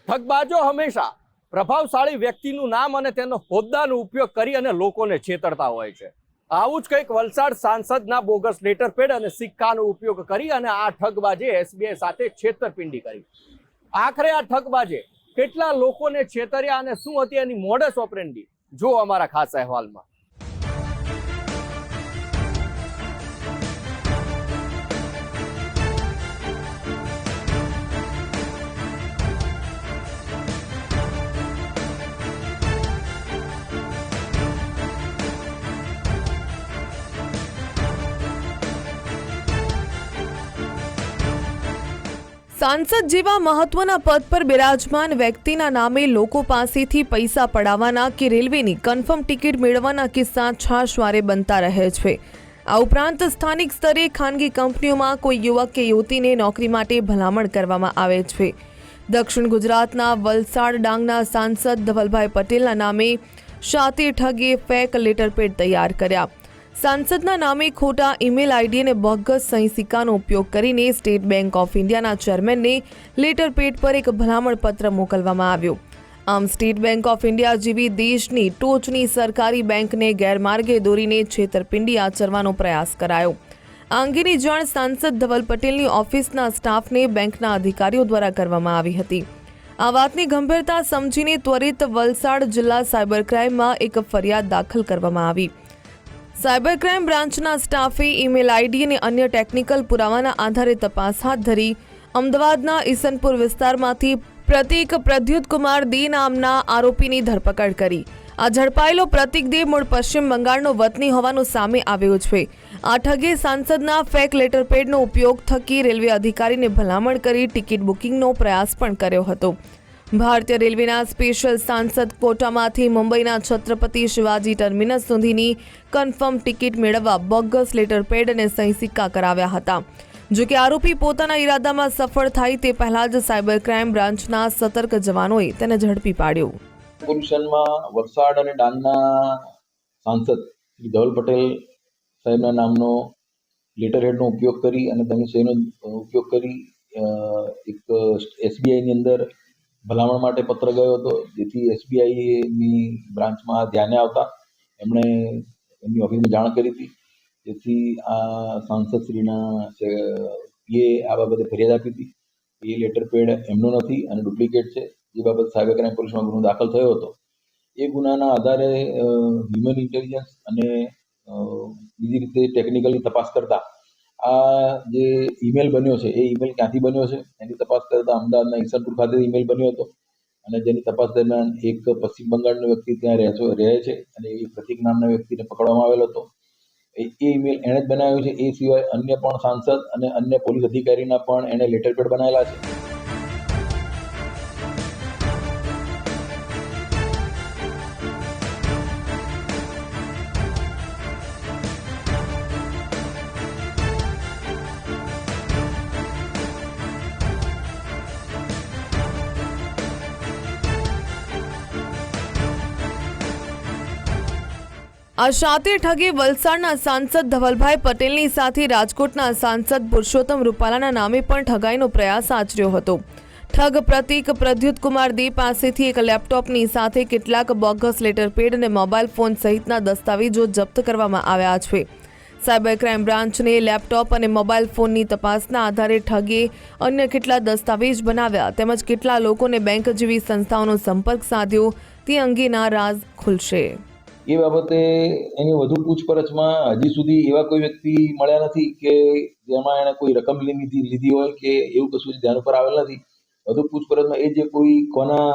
ઠગબાજો હંમેશા પ્રભાવશાળી વ્યક્તિનું નામ અને તેનો હોદ્દાનો ઉપયોગ કરી અને લોકોને છેતરતા હોય છે। આવું જ કંઈક વલસાડ સાંસદના બોગસ લેટર પેડ અને સિક્કાનો ઉપયોગ કરી અને આ ઠગબાજે એસબીઆઈ સાથે છેતરપિંડી કરી। આખરે આ ઠગબાજે કેટલા લોકોને છેતર્યા અને શું હતી એની મોડસ ઓપરેન્ડી જો અમારા ખાસ અહેવાલમાં। सांसद जेवा महत्वना पद पर बिराजमान व्यक्तिना नामे लोको पासेथी पैसा पडावाना के रेलवेनी कन्फर्म टिकિટ मेळववाना किस्सा छाशवारे बनता रहे छे। आ उपरांत स्थानिक स्तरे खानगी कंपनीओमां कोई युवक के युवतीने नौकरी माटे भलामण करवामां आवे छे। दक्षिण गुजरातना वलसाड डांगना सांसद धवलभाई पटेलना नामे शातिर ठगे फेक लेटर पेड तैयार कर्या। सांसदना नामे खोटा ईमेल आईडी ने बोगस सही सिक्कानो उपयोग करीने स्टेट बैंक ऑफ इंडियाना चेरमेनने लेटर पेड पर एक भलामण पत्र मोकलवामां आव्यो। आम स्टेट बैंक ऑफ इंडिया जेवी देशनी टोचनी सरकारी बेंकने गैरमार्गे दोरीने छेतरपिंडी आचरवानो प्रयास करायो। आ अंगेनी जाण सांसद धवल पटेलनी ऑफिसना स्टाफने बेंकना अधिकारीओ द्वारा करवामां आवी हती। आ वातनी गंभीरता समजीने त्वरित वलसाड जिल्ला सायबर क्राइममां एक फरियाद दाखल करवामां आवी। सायबर क्राइम ब्रांचना स्टाफे ईमेल आईडी અને અન્ય ટેકનિકલ પુરાવાના આધારે તપાસ હાથ ધરી અમદાવાદના ઈસનપુર વિસ્તારમાંથી પ્રતીક પ્રદ્યુત કુમાર દે નામના આરોપીની ધરપકડ કરી। આ ઝડપાયેલો પ્રતીક દે મૂળ પશ્ચિમ બંગાળનો વતની હોવાનું સામે આવ્યું છે। આ ઠગે સાંસદના ફેક લેટર પેડનો ઉપયોગ થકી રેલવે અધિકારીને ભલામણ કરી ટિકિટ બુકિંગનો પ્રયાસ પણ કર્યો હતો। भारतीय रेलवेना स्पेशल सांसद कोटामांथी मुंबईना छत्रपति शिवाजी टर्मिनस सुधीनी कन्फर्म टिकિટ मेळववा बोगस लेटर पेड अने सही सिक्का कराव्या हता। जो कि आरोपी पोताना इरादामां सफल थाय ते पहेला ज सायबर क्राइम ब्रांचना सतर्क जवानोए तेने झड़पी पाड्यो। पोल्यूशनमां वलसाड अने डांगना सांसद श्री धवल पटेल साहेबना नामनो लेटर हेडनो उपयोग करी अने तेनी सहीनो उपयोग करी एक एसबीआई ની અંદર ભલામણ માટે પત્ર ગયો હતો, જેથી એસબીઆઈની બ્રાન્ચમાં ધ્યાને આવતા એમણે એમની ઓફિસમાં જાણ કરી હતી। જેથી આ સાંસદશ્રીના પીએ આ બાબતે ફરિયાદ આપી હતી। એ લેટર પેડ એમનો નથી અને ડુપ્લિકેટ છે, જે બાબત સાયબર ક્રાઇમ પોલીસમાં ગુનો દાખલ થયો હતો। એ ગુનાના આધારે હ્યુમન ઇન્ટેલિજન્સ અને બીજી રીતે ટેકનિકલી તપાસ કરતા આ જે ઈમેલ બન્યો છે એ ઈમેલ ક્યાંથી બન્યો છે એની તપાસ કરતા અમદાવાદના ઈસનપુર ખાતે ઈમેલ બન્યો હતો અને જેની તપાસ દરમિયાન એક પશ્ચિમ બંગાળનો વ્યક્તિ ત્યાં રહે છે અને એ પ્રતીક નામના વ્યક્તિને પકડવામાં આવેલો હતો। એ ઈમેલ એણે જ બનાવ્યો છે। એ સિવાય અન્ય પણ સાંસદ અને અન્ય પોલીસ અધિકારીના પણ એણે લેટર પેડ બનાવેલા છે। आ शातिर ठगे वलसाडना सांसद धवलभाई पटेलनी साथे राजकोटना सांसद पुरुषोत्तम रूपालाना नामे पण ठगाईनो प्रयास आचर्यो हतो। ठग प्रतीक प्रद्युत कुमार दे पासेथी एक लेपटॉपनी साथे केटलाक बोगस लेटर पेड अने मोबाइल फोन सहितना दस्तावेजो जप्त करवामां आव्या छे। सायबर क्राइम ब्रांचने लेपटॉप अने मोबाइल फोननी तपासना आधारे ठगे अन्य केटला दस्तावेज बनाव्या તેમજ કેટલા લોકોને બેંક જેવી સંસ્થાઓનો સંપર્ક સાધ્યો તે અંગેના રાજ ખુલશે। એ બાબતે એની વધુ પૂછપરછમાં હજી સુધી એવા કોઈ વ્યક્તિ મળ્યા નથી કે જેમાં એણે કોઈ રકમ લીધી હોય કે એવું કશું ધ્યાન ઉપર આવેલ નથી। વધુ પૂછપરછમાં એ જે કોઈ કોના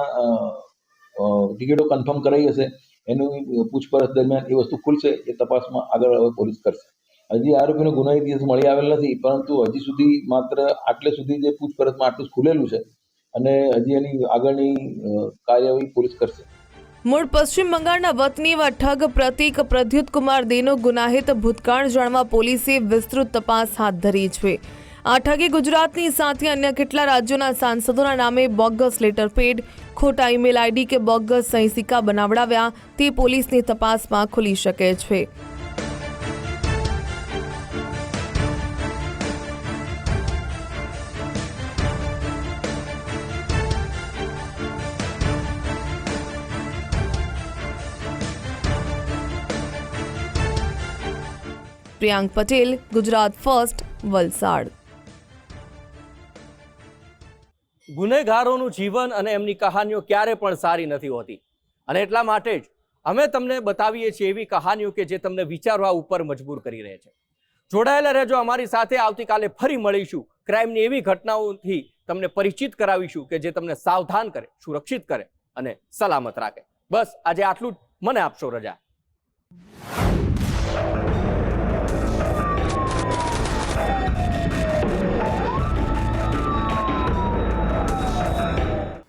ટિકિટો કન્ફર્મ કરાઈ હશે એની પૂછપરછ દરમિયાન એ વસ્તુ ખુલશે। એ તપાસમાં આગળ હવે પોલીસ કરશે। હજી આરોપીનો ગુનાહિત ઇતિહાસ મળી આવેલ નથી, પરંતુ હજી સુધી માત્ર આટલે સુધી જે પૂછપરછમાં આટલું જ ખુલેલું છે અને હજી એની આગળની કાર્યવાહી પોલીસ કરશે। मूळ पश्चिम बंगाळना वतनी एवा ठग प्रतीक प्रद्युत कुमार देनो गुनाहित भूतकाळ जाणवा पोलीसे विस्तृत तपास हाथ धरी छे। आ ठगे गुजरातनी साथे अन्य केटला राज्योना सांसदोना नामे बोगस लेटर पेड, खोटा ईमेल आईडी के बोगस सही सिक्का बनावडाव्या ते पोलीसनी तपासमां खुली शके छे। પ્રિયાંક પટેલ, ગુજરાત ફર્સ્ટ, વલસાડ. ગુનેગારોનું જીવન અને એમની કહાનીઓ ક્યારે પણ સારી નથી હોતી અને એટલા માટે જ અમે તમને બતાવીએ છીએ એવી કહાનીઓ કે જે તમને વિચારવા ઉપર મજબૂર કરી રહે છે. જોડાયેલા રહેજો અમારી સાથે. આવતીકાલે ફરી મળીશું. ક્રાઇમની એવી ઘટનાઓથી તમને પરિચિત કરાવીશું કે જે તમને સાવધાન કરે, સુરક્ષિત કરે અને સલામત રાખે. બસ આજે આટલું જ. મને આપશો રજા.